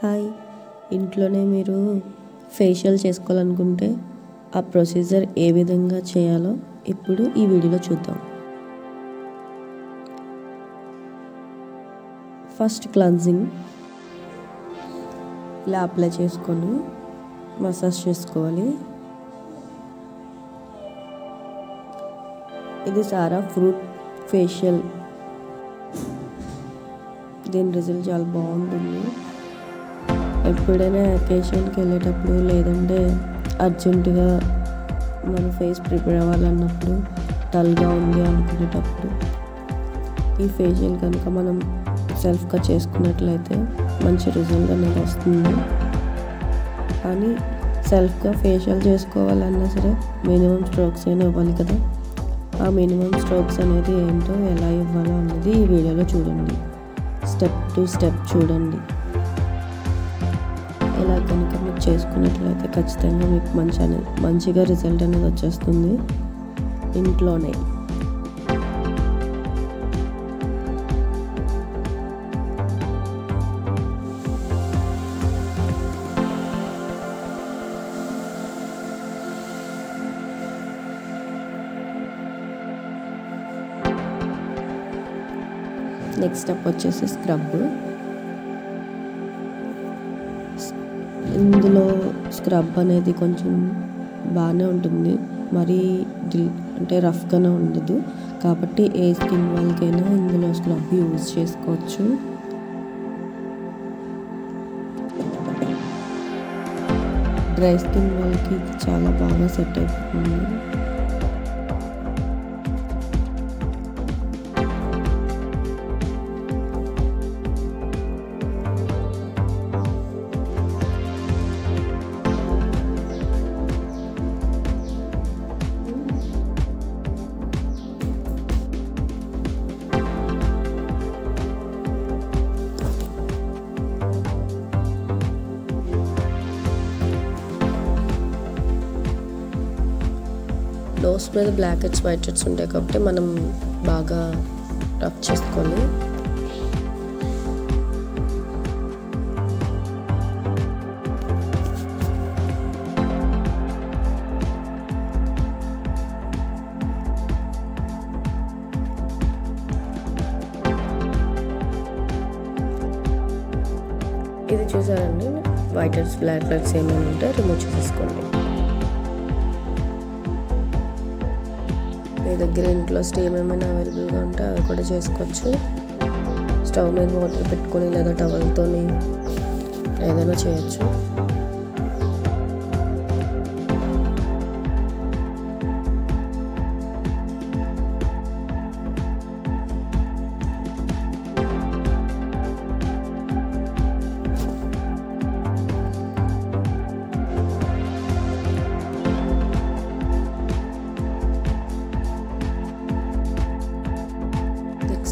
Hi, ఇంట్లోనే మీరు facial చేసుకోవాలనుకుంటే ఆ ప్రొసీజర్ ఏ విధంగా చేయాలో ఇప్పుడు ఈ వీడియోలో చూద్దాం. ఫస్ట్ క్లెన్జింగ్ ఇలా అప్లై చేసుకొని మసాజ్ చేసుకోవాలి. ఇది సారా ఫ్రూట్ ఫేషియల్. దీని రిజల్ట్ చాలా బాగుంటుంది. ఎప్పుడైనా అకేషన్కి వెళ్ళేటప్పుడు లేదంటే అర్జెంటుగా మన ఫేస్ ప్రిపేర్ అవ్వాలన్నప్పుడు డల్గా ఉంది అనుకునేటప్పుడు ఈ ఫేషియల్ కనుక మనం సెల్ఫ్గా చేసుకున్నట్లయితే మంచి రిజల్ట్ అనేది వస్తుంది. కానీ సెల్ఫ్గా ఫేషియల్ చేసుకోవాలన్నా సరే మినిమం స్ట్రోక్స్ అయినా ఇవ్వాలి కదా. ఆ మినిమం స్ట్రోక్స్ అనేది ఏంటో ఎలా ఇవ్వాలో అనేది ఈ వీడియోలో చూడండి. స్టెప్ టు స్టెప్ చూడండి. ఇలా కనుక మీకు చేసుకున్నట్లయితే ఖచ్చితంగా మీకు మంచిగా రిజల్ట్ అనేది వచ్చేస్తుంది ఇంట్లోనే. నెక్స్ట్ స్టెప్ వచ్చేసి స్క్రబ్. ఇందులో స్క్రబ్ అనేది కొంచెం బాగానే ఉంటుంది, మరీ అంటే రఫ్గానే ఉండదు. కాబట్టి ఏ స్కిన్ వాళ్ళకైనా ఇందులో స్క్రబ్ యూజ్ చేసుకోవచ్చు. డ్రై స్కిన్ వాళ్ళకి ఇది చాలా బాగా సెట్ అయిపోతుంది. నోస్ మీద బ్లాక్ హెడ్స్ వైట్ హెడ్స్ ఉంటాయి కాబట్టి మనం బాగా రబ్ చేసుకోవాలి. ఇది చూసారండి, వైట్ హెడ్స్ బ్లాక్ హెడ్స్ ఏమైనా ఉంటే రిమూవ్ చేసేసుకోండి. మీ దగ్గర ఇంట్లో స్టీమ్ ఏమైనా అవైలబుల్గా ఉంటే అవి కూడా చేసుకోవచ్చు. స్టవ్ మీద వాటర్ పెట్టుకొని లేదా టవల్తో ఏదైనా చేయొచ్చు.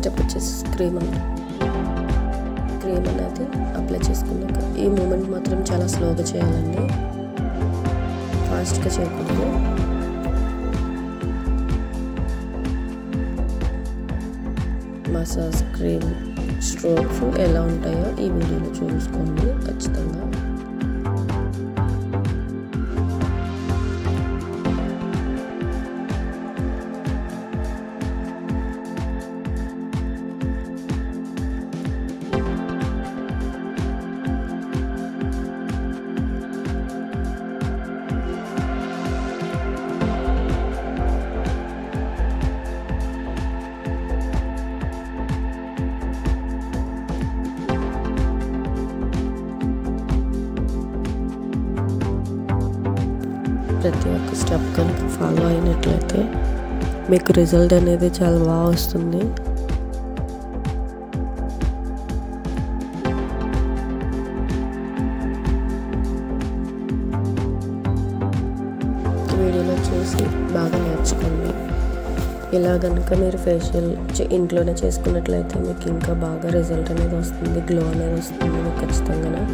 స్టెప్ వచ్చేసి క్రీమ్ అనేది అప్లై చేసుకున్నాక ఈ మూమెంట్ మాత్రం చాలా స్లోగా చేయాలండి, ఫాస్ట్గా చేయకూడదు. మసాజ్ క్రీమ్ స్ట్రోక్స్ ఎలా ఉంటాయో ఈ వీడియోలో చూసుకోండి ఖచ్చితంగా. ప్రతి ఒక్క స్టెప్ కనుక ఫాలో అయినట్లయితే మీకు రిజల్ట్ అనేది చాలా బాగా వస్తుంది. వీడియోలో చూసి బాగా నేర్చుకోండి. ఇలా కనుక మీరు ఫేషియల్ ఇంట్లోనే చేసుకున్నట్లయితే మీకు ఇంకా బాగా రిజల్ట్ అనేది వస్తుంది, గ్లో అనేది వస్తుంది మీకు ఖచ్చితంగా.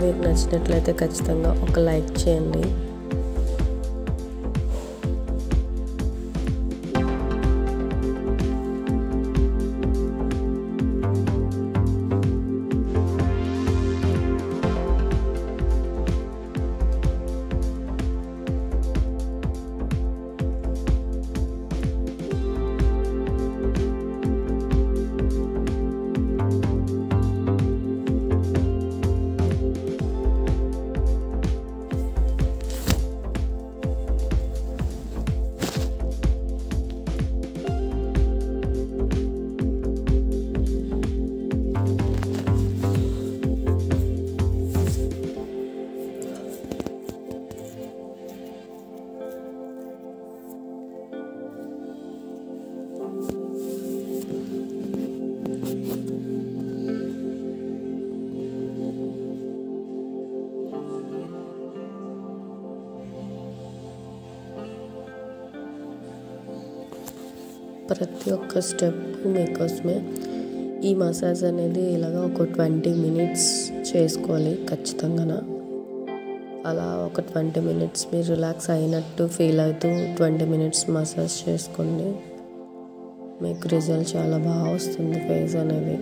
మీకు నచ్చినట్లయితే ఖచ్చితంగా ఒక లైక్ చేయండి. ప్రతి ఒక్క స్టెప్ మీకోసమే. ఈ మసాజ్ అనేది ఇలాగ ఒక 20 మినిట్స్ చేసుకోవాలి ఖచ్చితంగా. అలా ఒక 20 మినిట్స్ మీరు రిలాక్స్ అయినట్టు ఫీల్ అవుతూ 20 మినిట్స్ మసాజ్ చేసుకోండి. మీకు రిజల్ట్ చాలా బాగా వస్తుంది ఫేస్ అనేది.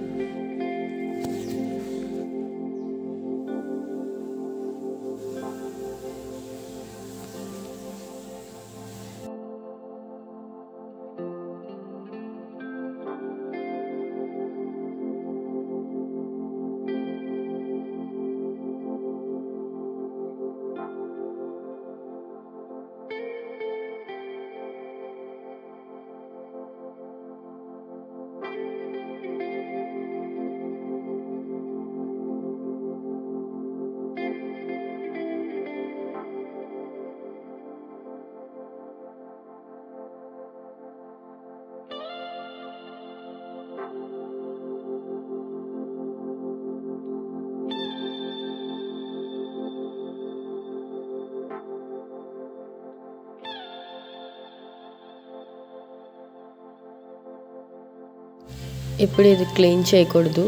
ఇప్పుడు ఇది క్లీన్ చేయకూడదు.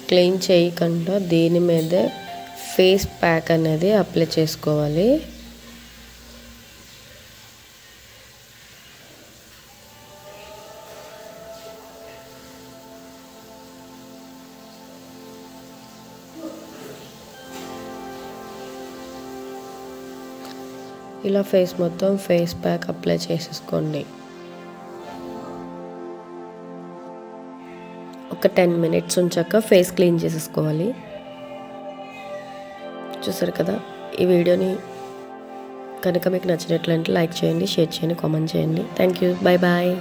క్లీన్ చేయకుండా దీని మీద ఫేస్ ప్యాక్ అనేది అప్లై చేసుకోవాలి. ఇలా ఫేస్ మొత్తం ఫేస్ ప్యాక్ అప్లై చేసేసుకోండి. ఒక 10 మినిట్స్ ఉంచాక ఫేస్ క్లీన్ చేసేసుకోవాలి. చూసారు కదా, ఈ వీడియోని కనుక మీకు నచ్చినట్లయితే లైక్ చేయండి, షేర్ చేయండి, కామెంట్ చేయండి. Thank you. Bye bye.